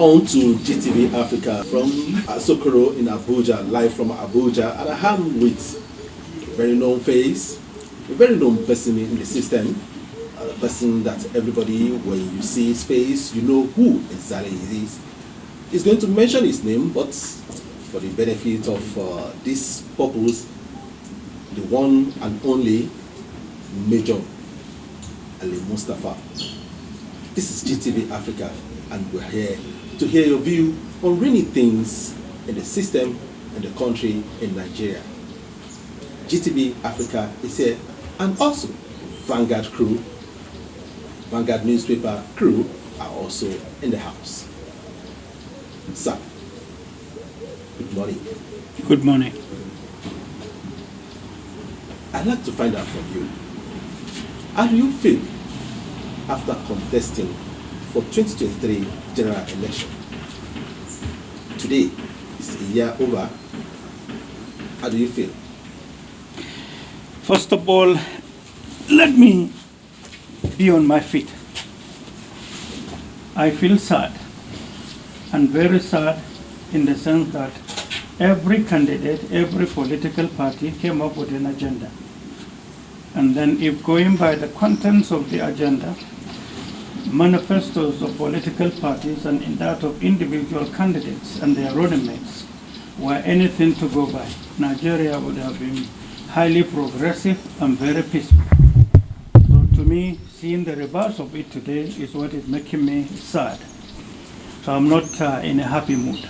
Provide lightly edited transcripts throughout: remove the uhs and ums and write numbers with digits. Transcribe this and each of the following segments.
on to GTV Africa from Sokoro in Abuja, live from Abuja, and I am with a very known face, a very known person in the system, a person that everybody, when you see his face, you know who exactly he is. He's going to mention his name, but for the benefit of this purpose, the one and only Major Al-Mustapha. This is GTV Africa, and we're here to hear your view on rainy things in the system and the country in Nigeria. GTV Africa is here, and also Vanguard crew, Vanguard newspaper crew are also in the house. Sir, good morning. Good morning. I'd like to find out from you, how do you feel after contesting for 2023 general election? Today is a year over. How do you feel? First of all, let me be on my feet. I feel sad, and very sad in the sense that every candidate, every political party came up with an agenda. And then if going by the contents of the agenda, manifestos of political parties and in that of individual candidates and their running mates were anything to go by, Nigeria would have been highly progressive and very peaceful. So to me, seeing the reverse of it today is what is making me sad. So I'm not in a happy mood.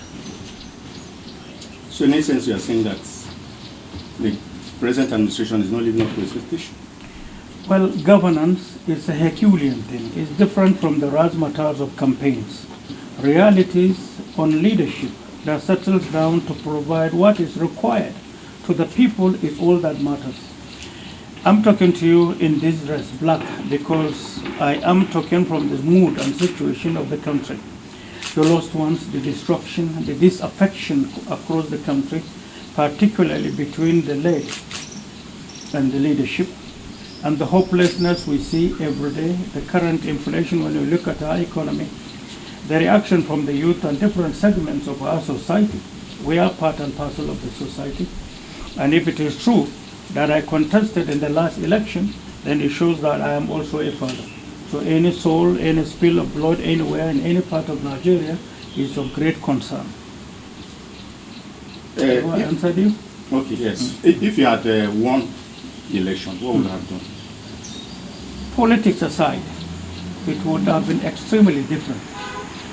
So in essence, you are saying that the present administration is not living up to expectation? Well, governance is a Herculean thing. It's different from the razzmatazz of campaigns. Realities on leadership that settles down to provide what is required to the people is all that matters. I'm talking to you in this dress, black, because I am talking from the mood and situation of the country. The lost ones, the destruction, the disaffection across the country, particularly between the led and the leadership, and the hopelessness we see every day, the current inflation when you look at our economy, the reaction from the youth and different segments of our society. We are part and parcel of the society. And if it is true that I contested in the last election, then it shows that I am also a father. So any soul, any spill of blood anywhere in any part of Nigeria is of great concern. Have I answered you? Okay, yes. If you had won the election, what would you have done? Politics aside, it would have been extremely different.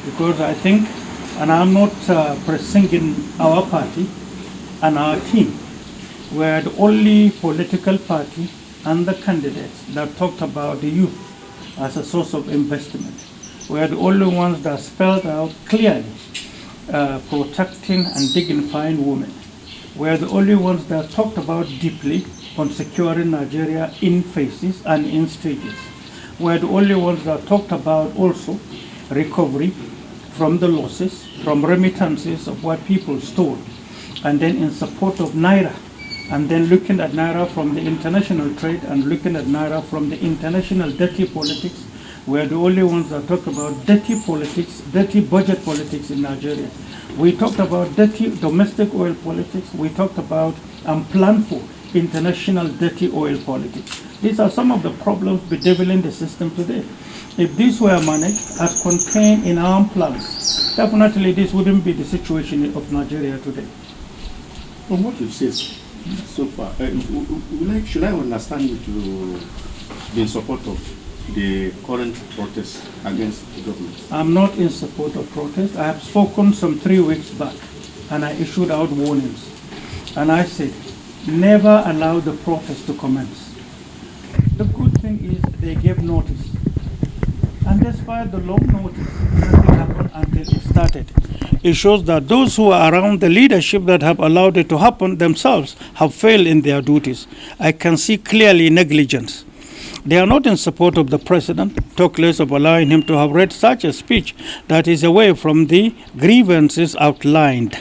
Because I think, and I'm not singing our party and our team, we're the only political party and the candidates that talked about the youth as a source of investment. We're the only ones that spelled out clearly protecting and dignifying women. We're the only ones that talked about deeply on securing Nigeria in phases and in stages. We're the only ones that talked about also recovery from the losses, from remittances of what people stole, and then in support of Naira, and then looking at Naira from the international trade and looking at Naira from the international dirty politics. We're the only ones that talk about dirty politics, dirty budget politics in Nigeria. We talked about dirty domestic oil politics. We talked about and planned for international dirty oil politics. These are some of the problems bedeviling the system today. If these were managed as contained in our plans, definitely this wouldn't be the situation of Nigeria today. From what you've said so far, should I understand you to be in support of the current protests against the government? I'm not in support of protest. I have spoken some 3 weeks back, and I issued out warnings. And I said, never allow the protest to commence. The good thing is they gave notice. And despite the long notice, nothing happened until it started. It shows that those who are around the leadership that have allowed it to happen themselves have failed in their duties. I can see clearly negligence. They are not in support of the president, talk less of allowing him to have read such a speech that is away from the grievances outlined.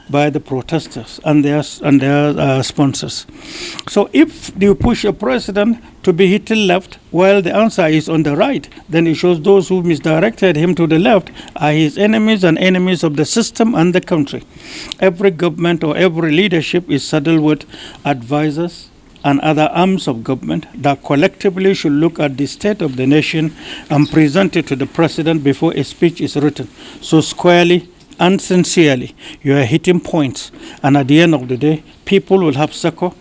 by the protesters and their sponsors. So if you push a president to be hitting left while the answer is on the right, then it shows those who misdirected him to the left are his enemies and enemies of the system and the country. Every government or every leadership is saddled with advisors and other arms of government that collectively should look at the state of the nation and present it to the president before a speech is written. So squarely and sincerely, you are hitting points, and at the end of the day, people will have succor.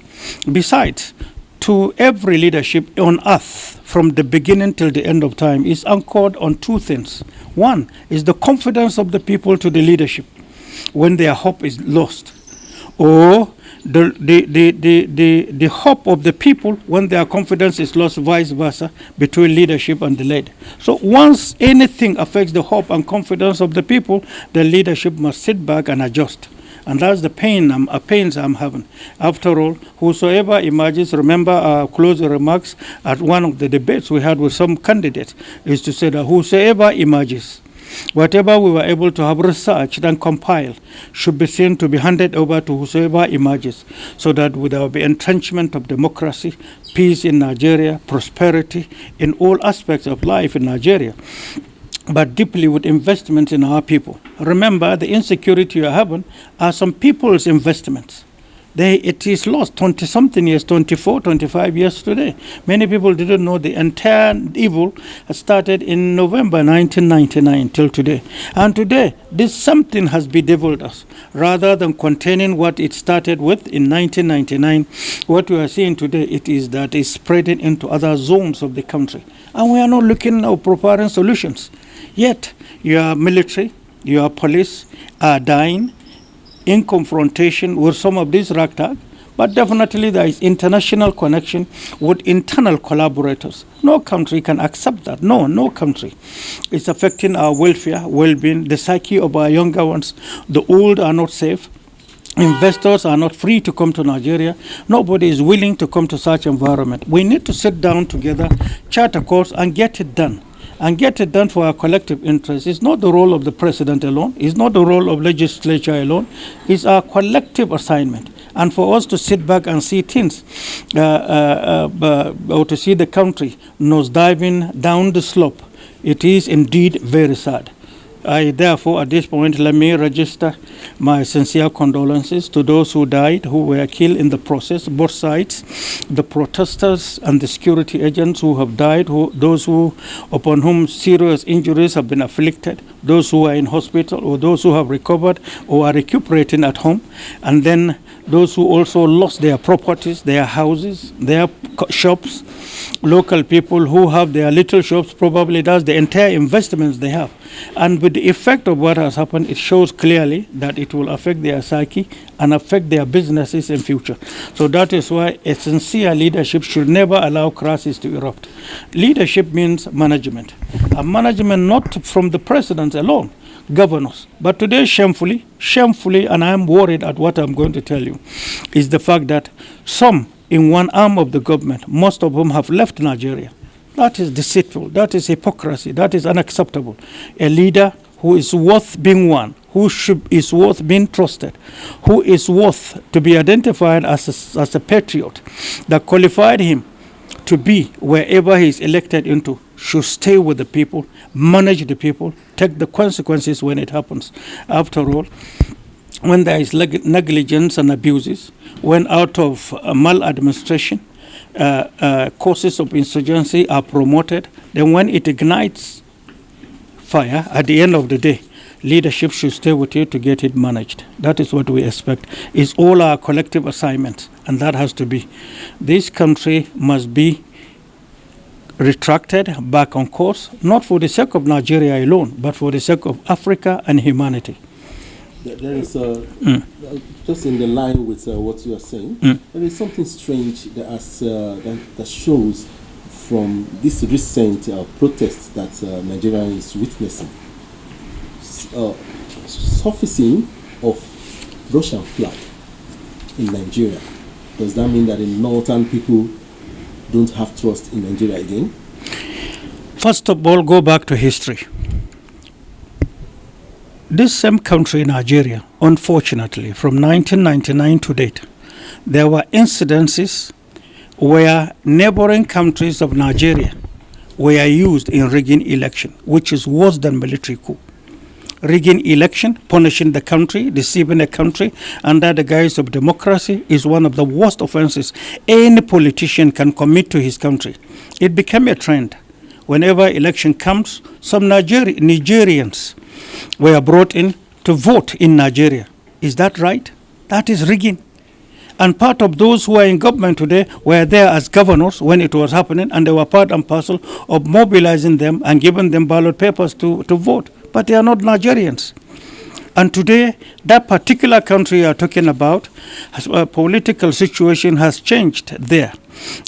Besides, to every leadership on earth, from the beginning till the end of time, is anchored on two things. One is the confidence of the people to the leadership when their hope is lost, or the hope of the people when their confidence is lost, vice versa, between leadership and the led. So once anything affects the hope and confidence of the people, the leadership must sit back and adjust. And that's the pains I'm having. After all, whosoever emerges, remember our closing remarks at one of the debates we had with some candidates, is to say that whosoever emerges, whatever we were able to have researched and compiled should be seen to be handed over to whosoever emerges, so that there will be entrenchment of democracy, peace in Nigeria, prosperity in all aspects of life in Nigeria, but deeply with investment in our people. Remember, the insecurity you are having are some people's investments. It is lost 20-something years, 24, 25 years today. Many people didn't know the entire evil started in November 1999 till today. And today, this something has bedeviled us. Rather than containing what it started with in 1999, what we are seeing today, it is that it's spreading into other zones of the country. And we are not looking at preparing solutions. Yet, your military, your police are dying in confrontation with some of these ragtag, but definitely there is international connection with internal collaborators. No country can accept that. No country. It's affecting our welfare, well-being, the psyche of our younger ones. The old are not safe. Investors are not free to come to Nigeria. Nobody is willing to come to such environment. We need to sit down together, chart a course, and get it done. And get it done for our collective interest. It's not the role of the president alone. It's not the role of legislature alone. It's our collective assignment. And for us to sit back and see things, or to see the country nosediving down the slope, it is indeed very sad. Therefore, at this point, let me register my sincere condolences to those who died, who were killed in the process, both sides, the protesters and the security agents who have died, those upon whom serious injuries have been afflicted, those who are in hospital, or those who have recovered or are recuperating at home, and then those who also lost their properties, their houses, their shops, local people who have their little shops, probably that's the entire investments they have. And with the effect of what has happened, it shows clearly that it will affect their psyche and affect their businesses in future. So that is why a sincere leadership should never allow crisis to erupt. Leadership means management. And management not from the president alone, governors. But today, shamefully, and I am worried at what I'm going to tell you, is the fact that some in one arm of the government, most of whom have left Nigeria. That is deceitful. That is hypocrisy. That is unacceptable. A leader who is worth being won, is worth being trusted, who is worth to be identified as a patriot, that qualified him to be wherever he is elected into, should stay with the people, manage the people, take the consequences when it happens. After all, when there is negligence and abuses, when out of maladministration, causes of insurgency are promoted, then when it ignites fire, at the end of the day, leadership should stay with you to get it managed. That is what we expect. It's all our collective assignment, and that has to be. This country must be retracted back on course, not for the sake of Nigeria alone, but for the sake of Africa and humanity. There is just in the line with what you are saying. There is something strange that shows from this recent protest that Nigeria is witnessing. Surfacing of Russian flag in Nigeria. Does that mean that the northern people don't have trust in Nigeria again? First of all, go back to history. This same country, Nigeria, unfortunately, from 1999 to date, there were incidences where neighboring countries of Nigeria were used in rigging election, which is worse than military coup. Rigging election, punishing the country, deceiving a country under the guise of democracy is one of the worst offenses any politician can commit to his country. It became a trend. Whenever election comes, some Nigerians were brought in to vote in Nigeria. Is that right? That is rigging. And part of those who are in government today were there as governors when it was happening, and they were part and parcel of mobilizing them and giving them ballot papers to vote. But they are not Nigerians. And today, that particular country you are talking about, a political situation has changed there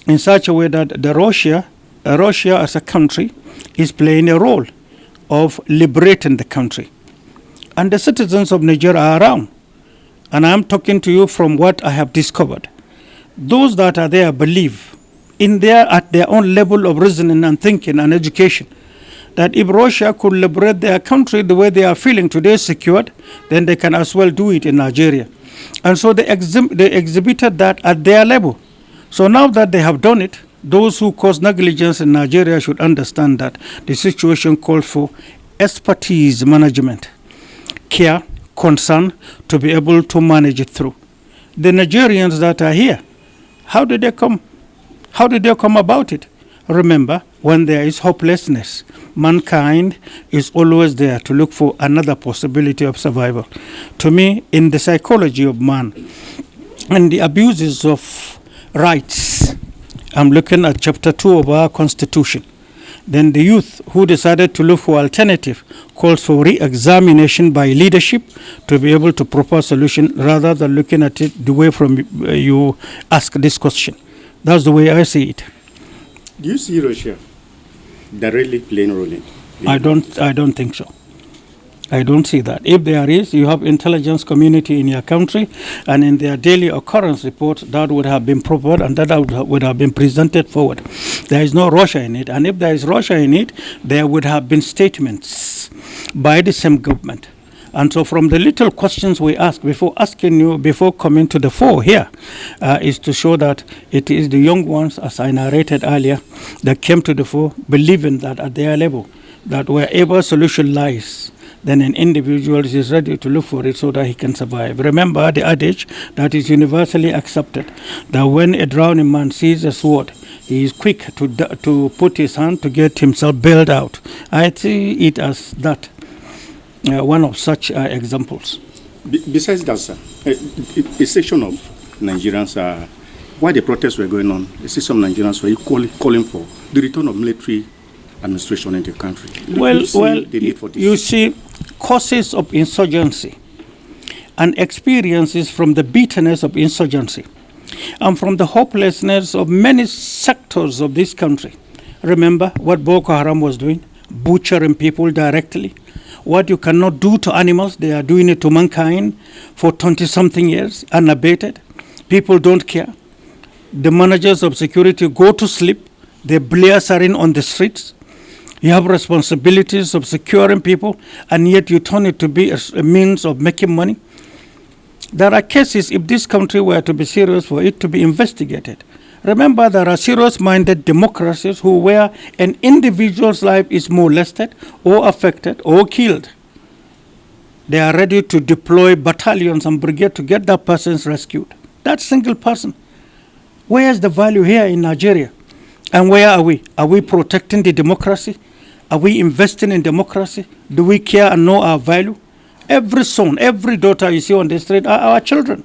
in such a way that Russia as a country is playing a role of liberating the country. And the citizens of Nigeria are around. And I'm talking to you from what I have discovered. Those that are there believe at their own level of reasoning and thinking and education that if Russia could liberate their country the way they are feeling today secured, then they can as well do it in Nigeria. And so they exhibited that at their level. So now that they have done it, those who cause negligence in Nigeria should understand that the situation calls for expertise management, care, concern to be able to manage it through. The Nigerians that are here, how did they come? How did they come about it? Remember, when there is hopelessness, mankind is always there to look for another possibility of survival. To me, in the psychology of man and the abuses of rights, I'm looking at chapter 2 of our constitution. Then the youth who decided to look for alternative calls for re-examination by leadership to be able to propose solution rather than looking at it the way from you ask this question. That's the way I see it. Do you see Russia directly playing a role in? I don't think so. I don't see that. If there is, you have intelligence community in your country, and in their daily occurrence reports, that would have been proper and that would have been presented forward. There is no Russia in it, and if there is Russia in it, there would have been statements by the same government. And so from the little questions we ask before coming to the fore here, is to show that it is the young ones, as I narrated earlier, that came to the fore, believing that at their level, that wherever solution lies, then an individual is ready to look for it so that he can survive. Remember the adage that is universally accepted, that when a drowning man sees a sword, he is quick to put his hand to get himself bailed out. I see it as that, one of such examples. Besides that, sir, a section of Nigerians, while the protests were going on, a section of Nigerians were calling for the return of military administration in the country. You see, causes of insurgency and experiences from the bitterness of insurgency and from the hopelessness of many sectors of this country. Remember what Boko Haram was doing? Butchering people directly. What you cannot do to animals, they are doing it to mankind for 20-something years, unabated. People don't care. The managers of security go to sleep. They blare in on the streets. You have responsibilities of securing people, and yet you turn it to be a means of making money. There are cases, if this country were to be serious, for it to be investigated. Remember, there are serious-minded democracies where an individual's life is molested or affected or killed. They are ready to deploy battalions and brigades to get that person rescued. That single person. Where is the value here in Nigeria? And where are we? Are we protecting the democracy? Are we investing in democracy? Do we care and know our value? Every son, every daughter you see on the street are our children.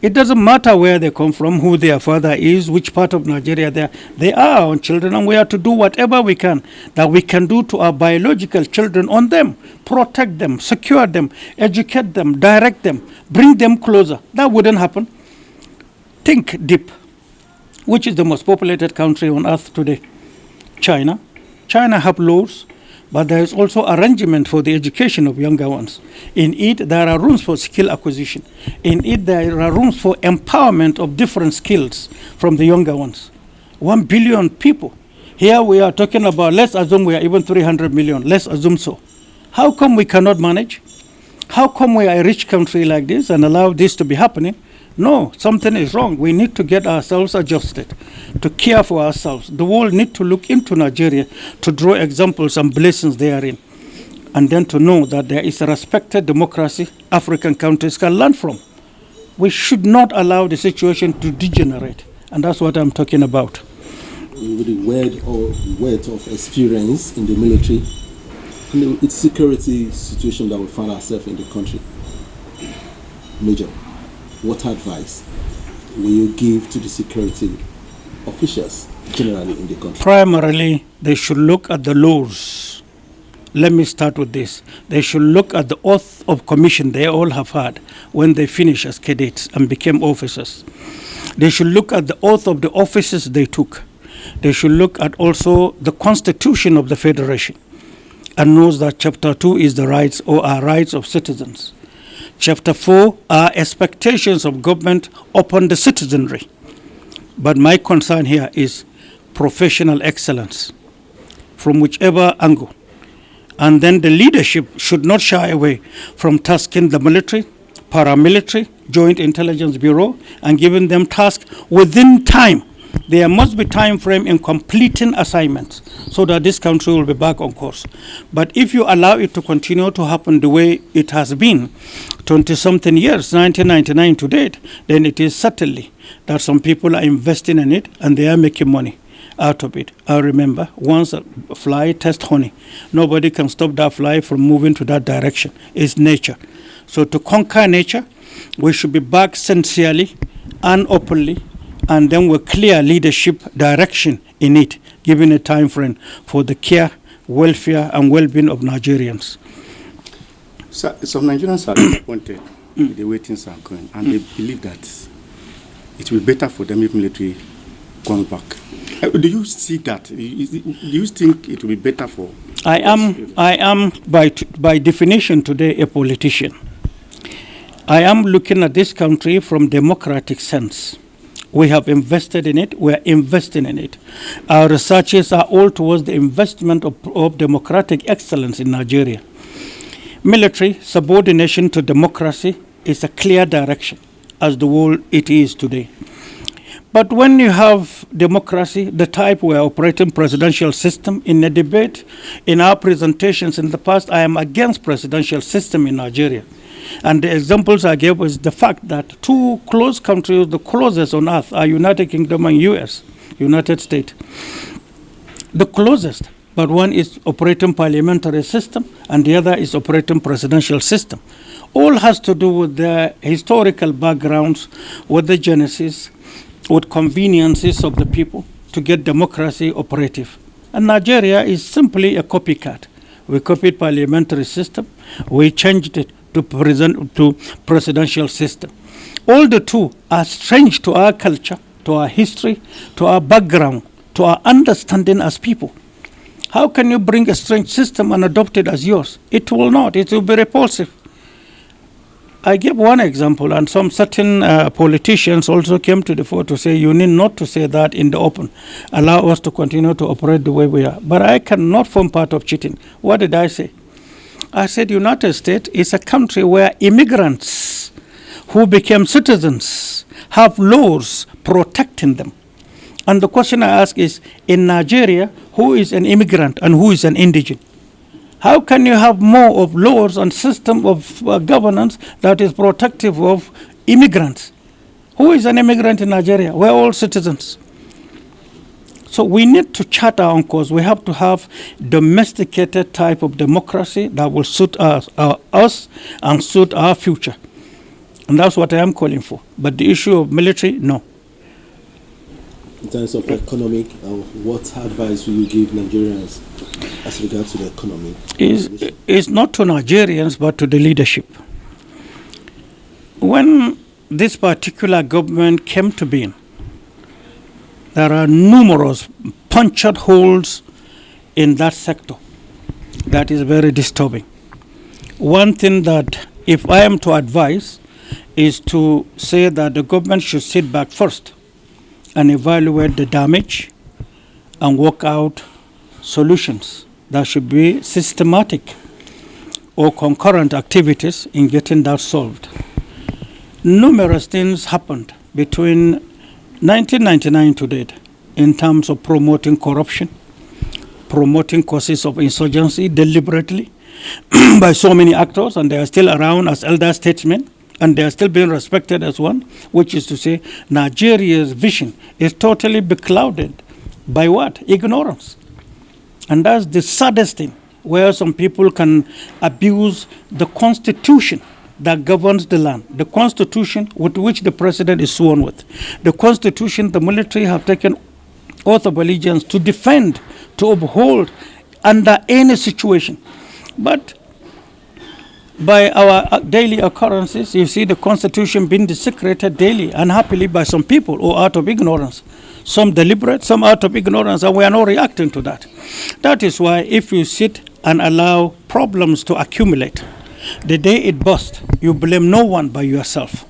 It doesn't matter where they come from, who their father is, which part of Nigeria they are. They are our children, and we have to do whatever we can that we can do to our biological children on them. Protect them, secure them, educate them, direct them, bring them closer. That wouldn't happen. Think deep. Which is the most populated country on earth today? China. China have laws, but there is also arrangement for the education of younger ones. In it, there are rooms for skill acquisition. In it, there are rooms for empowerment of different skills from the younger ones. 1 billion people. Here we are talking about, let's assume we are even 300 million. Let's assume so. How come we cannot manage? How come we are a rich country like this and allow this to be happening? No, something is wrong. We need to get ourselves adjusted, to care for ourselves. The world need to look into Nigeria to draw examples and blessings therein, and then to know that there is a respected democracy African countries can learn from. We should not allow the situation to degenerate, and that's what I'm talking about. With the weight of experience in the military, it's security situation that we find ourselves in the country. Major, what advice will you give to the security officials generally in the country? Primarily, they should look at the laws. Let me start with this. They should look at the oath of commission they all have had when they finished as cadets and became officers. They should look at the oath of the offices they took. They should look at also the constitution of the federation and knows that chapter 2 is the rights or our rights of citizens. Chapter 4 are expectations of government upon the citizenry. But my concern here is professional excellence from whichever angle. And then the leadership should not shy away from tasking the military, paramilitary, Joint Intelligence Bureau, and giving them tasks within time. There must be time frame in completing assignments so that this country will be back on course. But if you allow it to continue to happen the way it has been, 20-something years, 1999 to date, then it is certainly that some people are investing in it and they are making money out of it. I remember once a fly test honey. Nobody can stop that fly from moving to that direction. It's nature. So to conquer nature, we should be back sincerely and openly, and then with clear leadership direction in it, giving a time frame for the care, welfare, and well-being of Nigerians. So, some Nigerians are disappointed with the way things are going, and they believe that it will be better for them if military comes back. Do you see that? Do you think it will be better for? I am by definition today a politician. I am looking at this country from democratic sense. We have invested in it. We are investing in it. Our researches are all towards the investment of democratic excellence in Nigeria. Military subordination to democracy is a clear direction as the world it is today. But when you have democracy, the type we are operating presidential system, in a debate, in our presentations in the past, I am against presidential system in Nigeria. And the examples I gave was the fact that two close countries, the closest on earth, are United Kingdom and US, United States. The closest, but one is operating parliamentary system and the other is operating presidential system. All has to do with their historical backgrounds, with the genesis, with conveniences of the people to get democracy operative. And Nigeria is simply a copycat. We copied parliamentary system, we changed it to presidential system. All the two are strange to our culture, to our history, to our background, to our understanding as people. How can you bring a strange system and adopt it as yours? It will not. It will be repulsive. I give one example, and some certain politicians also came to the fore to say, you need not to say that in the open. Allow us to continue to operate the way we are. But I cannot form part of cheating. What did I say? I said United States is a country where immigrants who became citizens have laws protecting them. And the question I ask is, in Nigeria, who is an immigrant and who is an indigent? How can you have more of laws and system of governance that is protective of immigrants? Who is an immigrant in Nigeria? We're all citizens. So we need to chart our own course. We have to have domesticated type of democracy that will suit us and suit our future. And that's what I am calling for. But the issue of military, no. In terms of economic, what advice will you give Nigerians as regards to the economy? It's not to Nigerians, but to the leadership. When this particular government came to being, there are numerous punctured holes in that sector. That is very disturbing. One thing that, if I am to advise, is to say that the government should sit back first and evaluate the damage and work out solutions that should be systematic. or concurrent activities in getting that solved. Numerous things happened between 1999 to date in terms of promoting corruption, promoting causes of insurgency deliberately by so many actors, and they are still around as elder statesmen, and they are still being respected as one, which is to say Nigeria's vision is totally beclouded by what? Ignorance. And that's the saddest thing, where some people can abuse the constitution that governs the land, the constitution with which the president is sworn with, the constitution the military have taken oath of allegiance to defend, to uphold under any situation. But by our daily occurrences, you see the constitution being desecrated daily, unhappily by some people or out of ignorance. Some deliberate, some out of ignorance, and we are not reacting to that. That is why if you sit and allow problems to accumulate, the day it bursts, you blame no one but yourself.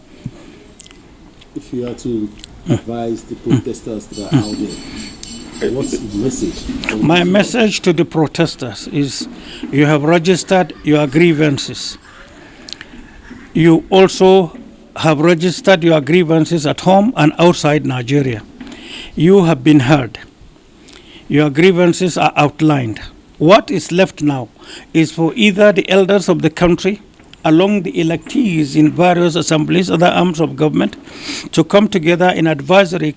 If you are to advise the protesters that are out there, what's the message? My message to the protesters is you have registered your grievances. You also have registered your grievances at home and outside Nigeria. You have been heard. Your grievances are outlined. What is left now is for either the elders of the country, along the electees in various assemblies, other arms of government, to come together in advisory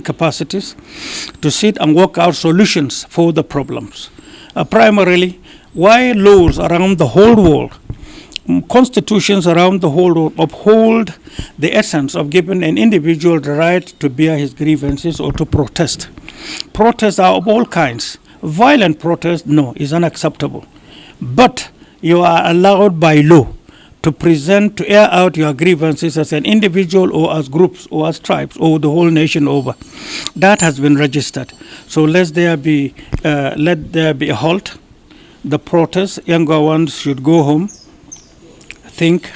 capacities to sit and work out solutions for the problems. Primarily, why laws around the whole world, constitutions around the whole world uphold the essence of giving an individual the right to bear his grievances or to protest. Protests are of all kinds. Violent protest, no, is unacceptable. But you are allowed by law to present, to air out your grievances as an individual or as groups or as tribes or the whole nation over. That has been registered. So let there be a halt. The protests, younger ones should go home, think,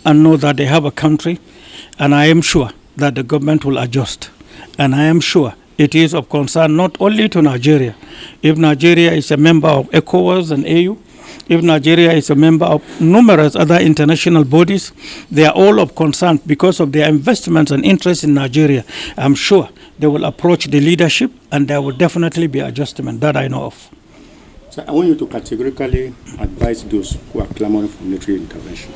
and know that they have a country. And I am sure that the government will adjust. And I am sure it is of concern not only to Nigeria. If Nigeria is a member of ECOWAS and AU, if Nigeria is a member of numerous other international bodies, they are all of concern because of their investments and interests in Nigeria. I'm sure they will approach the leadership and there will definitely be adjustment, that I know of. So I want you to categorically advise those who are clamoring for military intervention.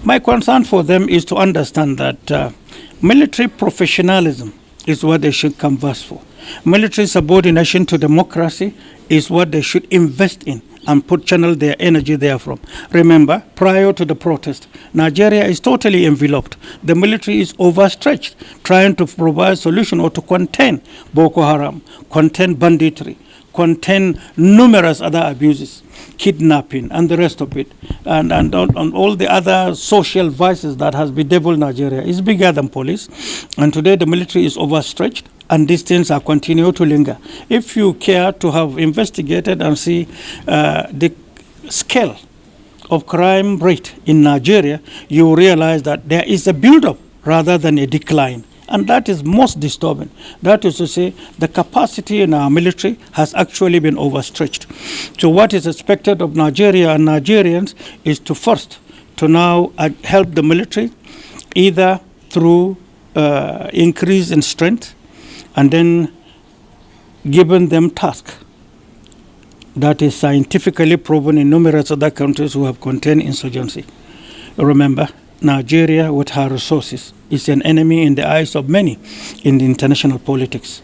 My concern for them is to understand that military professionalism is what they should canvass for. Military subordination to democracy is what they should invest in and channel their energy therefrom. Remember, prior to the protest, Nigeria is totally enveloped. The military is overstretched, trying to provide solution or to contain Boko Haram, contain banditry, contain numerous other abuses, kidnapping and the rest of it, and all the other social vices that has bedeviled Nigeria is bigger than police. And today the military is overstretched and these things are continue to linger. If you care to have investigated and see the scale of crime rate in Nigeria, you realize that there is a build-up rather than a decline. And that is most disturbing. That is to say, the capacity in our military has actually been overstretched. So what is expected of Nigeria and Nigerians is to first, to now help the military, either through increase in strength, and then given them task that is scientifically proven in numerous other countries who have contained insurgency. Remember, Nigeria, with her resources, is an enemy in the eyes of many in the international politics.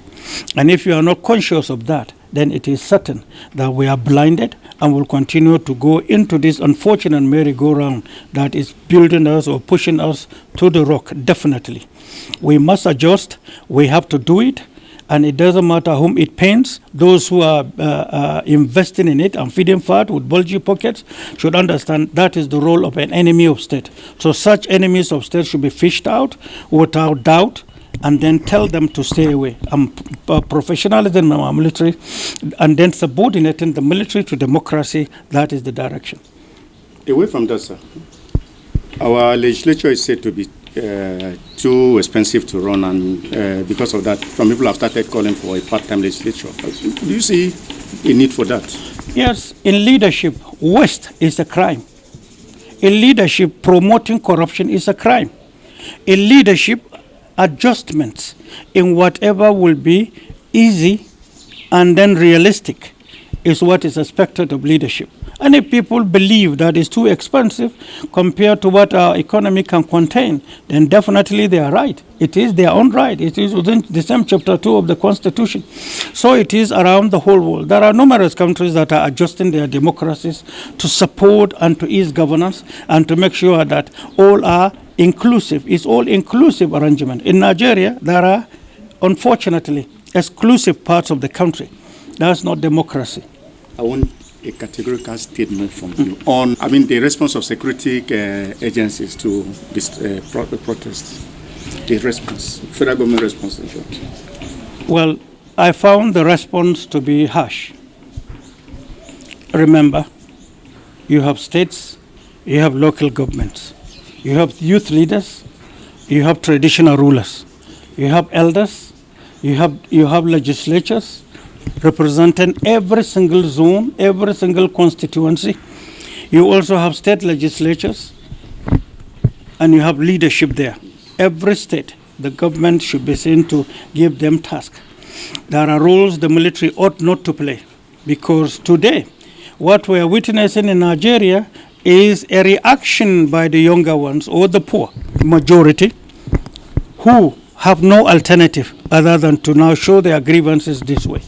And if you are not conscious of that, then it is certain that we are blinded and will continue to go into this unfortunate merry-go-round that is building us or pushing us to the rock, definitely. We must adjust. We have to do it. And it doesn't matter whom it pains. Those who are investing in it and feeding fat with bulgy pockets should understand that is the role of an enemy of state. So such enemies of state should be fished out without doubt and then tell them to stay away. Professionalism in our military and then subordinating the military to democracy, that is the direction. Away from that, sir, our legislature is said to be too expensive to run, and because of that, some people have started calling for a part-time legislature. Do you see a need for that? Yes, in leadership, waste is a crime. In leadership, promoting corruption is a crime. In leadership, adjustments in whatever will be easy and then realistic is what is expected of leadership. And if people believe that it's too expensive compared to what our economy can contain, then definitely they are right. It is their own right. It is within the same chapter 2 of the Constitution. So it is around the whole world. There are numerous countries that are adjusting their democracies to support and to ease governance and to make sure that all are inclusive. It's all inclusive arrangement. In Nigeria, there are, unfortunately, exclusive parts of the country. That's not democracy. I want a categorical statement from you on, the response of security agencies to this protest. The response, federal government response, in short. Well, I found the response to be harsh. Remember, you have states, you have local governments, you have youth leaders, you have traditional rulers, you have elders, you have legislatures, representing every single zone, every single constituency. You also have state legislatures, and you have leadership there. Every state, the government should be seen to give them tasks. There are roles the military ought not to play, because today, what we are witnessing in Nigeria is a reaction by the younger ones or the poor majority who have no alternative other than to now show their grievances this way.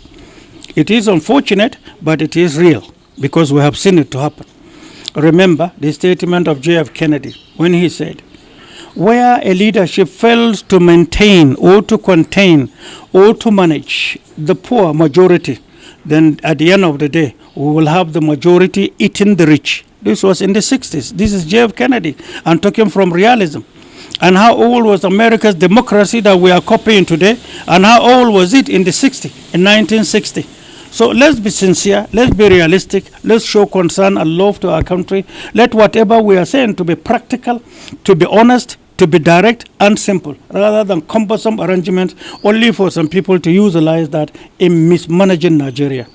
It is unfortunate, but it is real, because we have seen it to happen. Remember the statement of J.F. Kennedy when he said, where a leadership fails to maintain or to contain or to manage the poor majority, then at the end of the day, we will have the majority eating the rich. This was in the 60s. This is J.F. Kennedy. I'm talking from realism. And how old was America's democracy that we are copying today? And how old was it in the 60s, in 1960? So let's be sincere, let's be realistic, let's show concern and love to our country. Let whatever we are saying to be practical, to be honest, to be direct and simple, rather than cumbersome arrangements only for some people to utilize that in mismanaging Nigeria.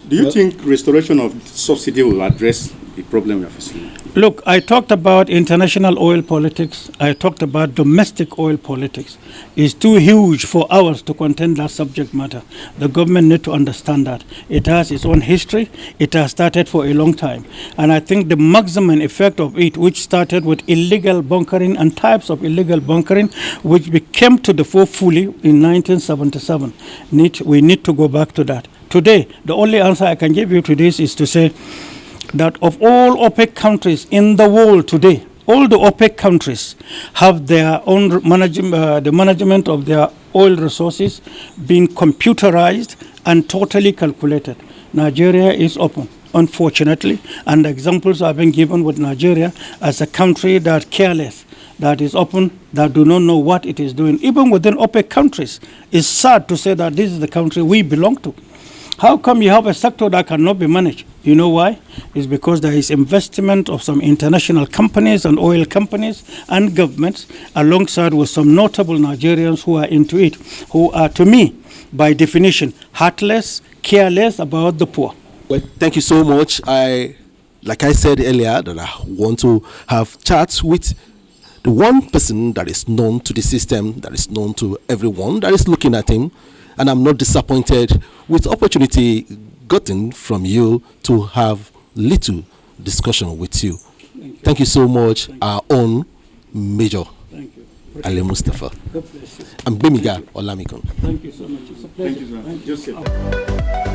Do you think restoration of subsidy will address the problem we are facing? Look, I talked about international oil politics. I talked about domestic oil politics. It's too huge for hours to contain that subject matter. The government need to understand that. It has its own history. It has started for a long time. And I think the maximum effect of it, which started with illegal bunkering and types of illegal bunkering, which became to the fore fully in 1977, we need to go back to that. Today, the only answer I can give you to this is to say that of all OPEC countries in the world today, all the OPEC countries have their own the management of their oil resources being computerized and totally calculated. Nigeria is open, unfortunately, and examples have been given with Nigeria as a country that careless, that is open, that do not know what it is doing. Even within OPEC countries, it's sad to say that this is the country we belong to. How come you have a sector that cannot be managed? You know why? It's because there is investment of some international companies and oil companies and governments, alongside with some notable Nigerians who are into it, who are, to me, by definition, heartless, careless about the poor. Well, thank you so much. Like I said earlier, that I want to have chats with the one person that is known to the system, that is known to everyone that is looking at him. And I'm not disappointed with the opportunity gotten from you to have little discussion with you. Thank you so much, our own Major Al-Mustapha. God bless you. I'm Bemiga Olamikon. Thank you so much. It's a pleasure. Thank you, sir.